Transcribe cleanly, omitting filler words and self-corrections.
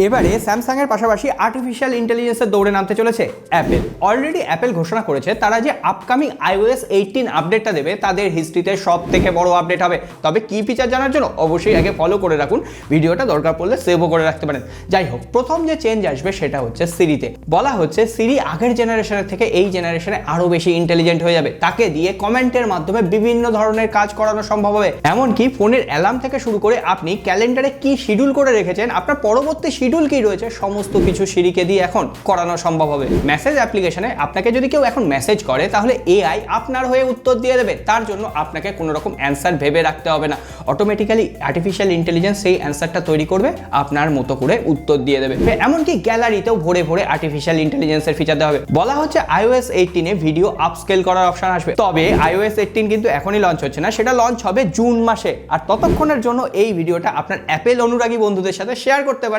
এবারে স্যামসাং এর পাশাপাশি আর্টিফিশিয়াল ইন্টেলিজেন্সের দৌড়ে নামতে চলেছে অ্যাপেল। অলরেডি অ্যাপেল ঘোষণা করেছে তারা যে আপকামিং iOS 18 আপডেটটা দেবে তাদের হিস্ট্রিতে সব থেকে বড় আপডেট হবে। তবে কি ফিচার জানার জন্য অবশ্যই আগে ফলো করে রাখুন, ভিডিওটা দরকার পড়লে সেভও করে রাখতে পারেন। যাই হোক, প্রথম যে চেঞ্জ আসবে সেটা হচ্ছে সিরিতে। বলা হচ্ছে সিরি আগের জেনারেশনের থেকে এই জেনারেশনে আরো বেশি ইন্টেলিজেন্ট হয়ে যাবে। তাকে দিয়ে কমেন্টের মাধ্যমে বিভিন্ন ধরনের কাজ করানো সম্ভব হবে। এমনকি ফোনের অ্যালার্ম থেকে শুরু করে আপনি ক্যালেন্ডারে কি শিডিউল করে রেখেছেন, আপনার পরবর্তী শিডিউল কি রয়েছে, সমস্ত কিছু সিরিকে দিয়ে এখন করানো সম্ভব হবে। মেসেজ অ্যাপ্লিকেশনে আপনাকে যদি কেউ এখন মেসেজ করে তাহলে এআই আপনার হয়ে উত্তর দিয়ে দেবে। তার জন্য আপনাকে কোনো রকম অ্যান্সার ভেবে রাখতে হবে না, অটোমেটিক্যালি আর্টিফিশিয়াল ইন্টেলিজেন্স সেই অ্যান্সারটা তৈরি করবে, আপনার মতো করে উত্তর দিয়ে দেবে। এমনকি গ্যালারিতেও ভরে ভরে আর্টিফিশিয়াল ইন্টেলিজেন্সের ফিচার দেওয়া হবে। বলা হচ্ছে iOS 18 এ ভিডিও আপস্কেল করার অপশন আসবে। তবে iOS 18 কিন্তু এখনই লঞ্চ হচ্ছে না, সেটা লঞ্চ হবে জুন মাসে। আর ততক্ষণের জন্য এই ভিডিওটা আপনার অ্যাপেল অনুরাগী বন্ধুদের সাথে শেয়ার করতে পারেন।